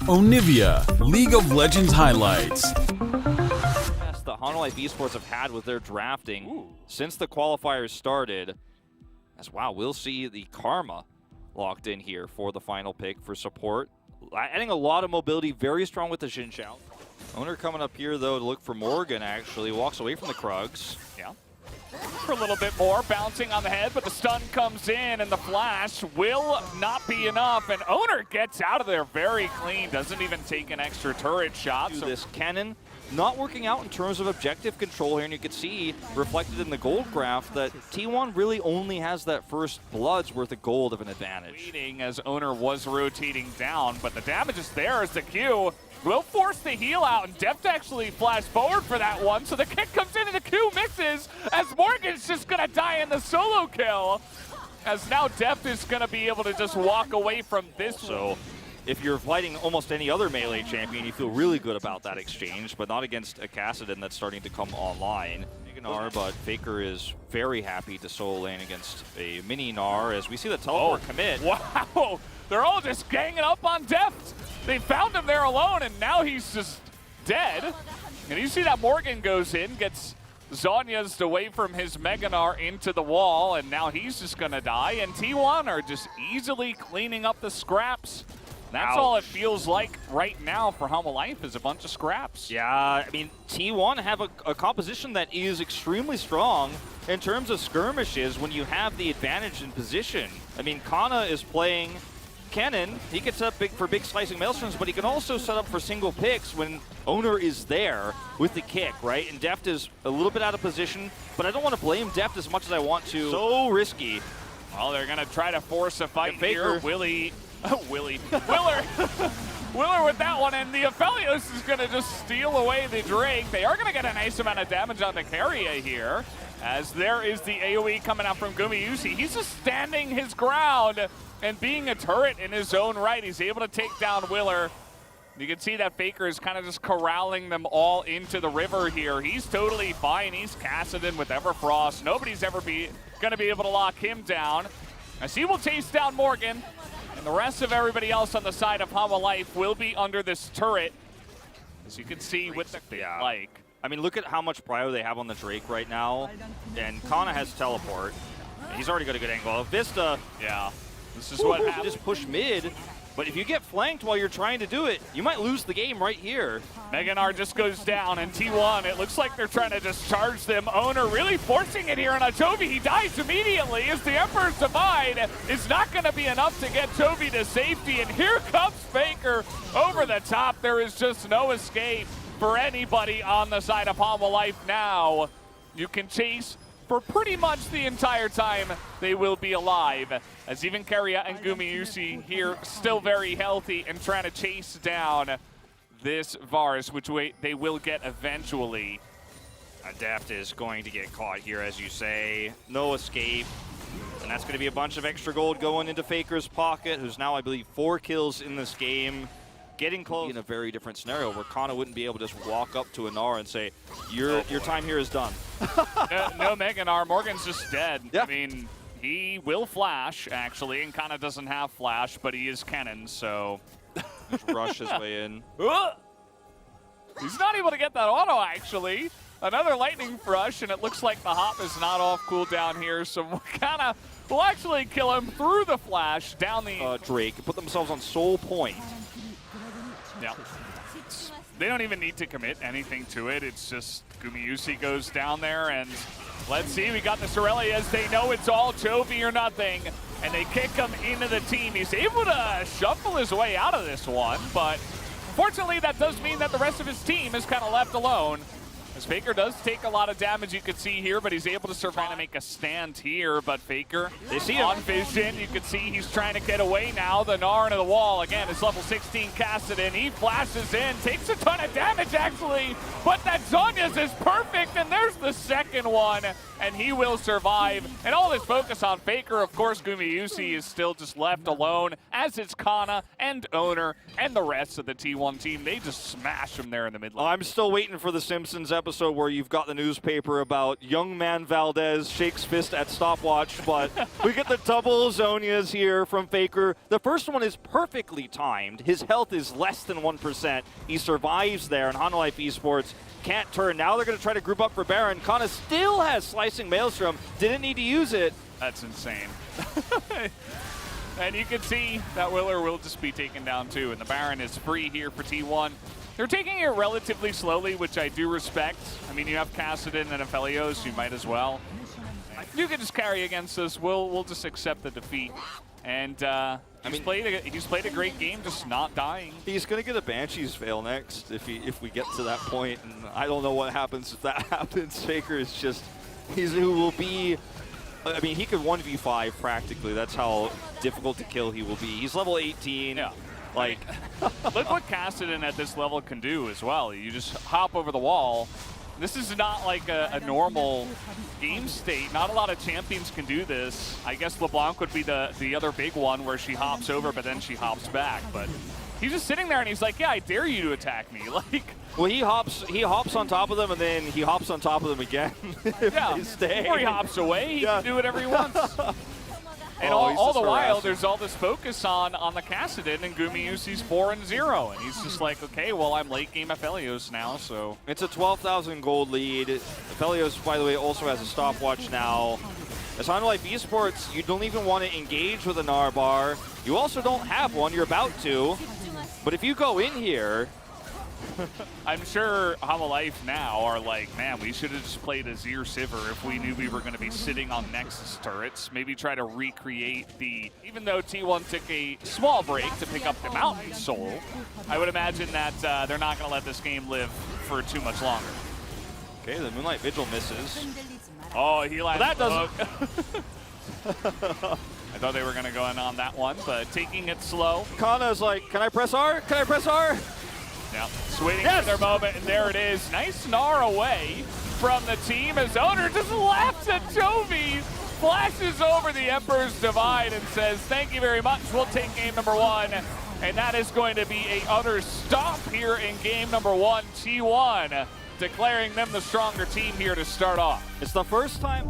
Onivia, League of Legends highlights. The Hololive Esports have had with their drafting since the qualifiers started. As wow, we'll see the Karma locked in here for the final pick for support. Adding a lot of mobility, very strong with the Xin Xiao. Owner coming up here though to look for Morgan actually, walks away from the Krugs. Yeah. For a little bit more, bouncing on the head, but the stun comes in and the flash will not be enough. And Owner gets out of there very clean, doesn't even take an extra turret shot. So this cannon not working out in terms of objective control here, and you can see reflected in the gold graph that T1 really only has that first blood's worth of gold of an advantage. Waiting as Owner was rotating down, but the damage is there as the Q will force the heal out, and Deft actually flashed forward for that one, so the kick comes in and the Q misses as Morgan's just gonna die in the solo kill, as now Deft is gonna be able to just walk away from this. So if you're fighting almost any other melee champion, you feel really good about that exchange, but not against a Kassadin that's starting to come online. Gnar, but Faker is very happy to solo lane against a mini Gnar as we see the teleport commit. Wow, they're all just ganging up on Deft. They found him there alone, and now he's just dead. And you see that Morgan goes in, gets Zhonya's away from his Mega Gnar into the wall, and now he's just gonna die. And T1 are just easily cleaning up the scraps. That's all it feels like right now for Hololive is a bunch of scraps. Yeah, I mean, T1 have a composition that is extremely strong in terms of skirmishes when you have the advantage in position. I mean, Kana is playing Kennen. He can set up for big slicing maelstroms, but he can also set up for single picks when Owner is there with the kick, right? And Deft is a little bit out of position, but I don't want to blame Deft as much as I want to. So risky. Well, they're going to try to force a fight here. Willer with that one, and the Aphelios is going to just steal away the Drake. They are going to get a nice amount of damage on the Carrier here, as there is the AoE coming out from Gumayusi. He's just standing his ground and being a turret in his own right. He's able to take down Willer. You can see that Faker is kind of just corralling them all into the river here. He's totally fine. He's Kassadin with Everfrost. Nobody's ever going to be able to lock him down, as he will chase down Morgan. And the rest of everybody else on the side of Hololive will be under this turret, as you can see with the like. I mean, look at how much prio they have on the Drake right now. And Kana has teleport. He's already got a good angle. Vista, yeah, this is what happens. Just push mid. But if you get flanked while you're trying to do it, you might lose the game right here. Mega Gnar just goes down, and T1, it looks like they're trying to just charge them. Owner really forcing it here on a Toby. He dies immediately as the Emperor's Divide is not going to be enough to get Toby to safety. And here comes Faker over the top. There is just no escape for anybody on the side of Hololive now. You can chase for pretty much the entire time they will be alive, as even Keria and Gumayusi here still very healthy and trying to chase down this Varus, which they will get eventually. Adapt is going to get caught here, as you say. No escape. And that's going to be a bunch of extra gold going into Faker's pocket, who's now, I believe, 4 kills in this game. Getting close in a very different scenario where Kana wouldn't be able to just walk up to a Gnar and say, your time here is done. No Mega Gnar. Morgan's just dead. Yeah. I mean, he will flash, actually, and Kana doesn't have flash, but he is Kennen, so... Just rush his way in. He's not able to get that auto, actually. Another lightning rush, and it looks like the hop is not off cooldown here, so Kana will actually kill him through the flash down the... Drake, put themselves on soul point. Yeah. They don't even need to commit anything to it. It's just Gumayusi goes down there, and let's see, we got the Sorelli as they know it's all Chovy or nothing, and they kick him into the team. He's able to shuffle his way out of this one, but unfortunately that does mean that the rest of his team is kind of left alone. As Faker does take a lot of damage, you can see here, but he's able to survive to make a stand here. But Faker, they see him on vision. You can see he's trying to get away now. The Gnar into the wall. Again, it's level 16 Kassadin. He flashes in, takes a ton of damage, actually. But that Zhonya's is perfect, and there's the second one. and he will survive. And all this focus on Faker, of course, Gumayusi is still just left alone, as is Kana and Owner and the rest of the T1 team. They just smash him there in the mid lane. I'm still waiting for the Simpsons episode where you've got the newspaper about young man Valdez shakes fist at stopwatch, but we get the double Zonias here from Faker. The first one is perfectly timed. His health is less than 1%. He survives there, and Hanalife Esports can't turn. Now they're going to try to group up for Baron. Kana still has Slicing Maelstrom. Didn't need to use it. That's insane. And you can see that Willer will just be taken down too, and the Baron is free here for T1. They're taking it relatively slowly, which I do respect. I mean, you have Kassadin and Aphelios, you might as well. You can just carry against us. We'll just accept the defeat. And he's played a great game, just not dying. He's going to get a Banshee's Veil next if we get to that point, and I don't know what happens if that happens. Faker is just, who will be, I mean, he could 1v5 practically. That's how difficult to kill he will be. He's level 18. Yeah. Like, look what Kassadin at this level can do as well. You just hop over the wall. This is not like a normal game state. Not a lot of champions can do this. I guess LeBlanc would be the other big one where she hops over, but then she hops back. But he's just sitting there and he's like, yeah, I dare you to attack me. Like, well, he hops on top of them and then he hops on top of them again. Yeah, they stay. or he hops away. He can do whatever he wants. And all the while, there's all this focus on the Kassadin, and Gumayusi's 4-0. And he's just like, okay, well, I'm late game Aphelios now, so. It's a 12,000 gold lead. Aphelios, by the way, also has a stopwatch now. As Hanalife Esports, you don't even want to engage with a Narbar. You also don't have one. You're about to. But if you go in here, I'm sure Hanalife now are like, man, we should have just played Azir Sivir if we knew we were going to be sitting on Nexus turrets. Maybe try to recreate even though T1 took a small break to pick up the Mountain Soul, I would imagine that they're not going to let this game live for too much longer. Okay, the Moonlight Vigil misses. Oh, he lands that doesn't. I thought they were going to go in on that one, but taking it slow. Kana's like, can I press R? Can I press R? Yeah, waiting for their moment, and there it is. Nice Gnar away from the team as Owner just laughs at Jovi, flashes over the Emperor's Divide and says, thank you very much, we'll take game number 1. And that is going to be a utter stop here in game number 1. T1 declaring them the stronger team here to start off. It's the first time.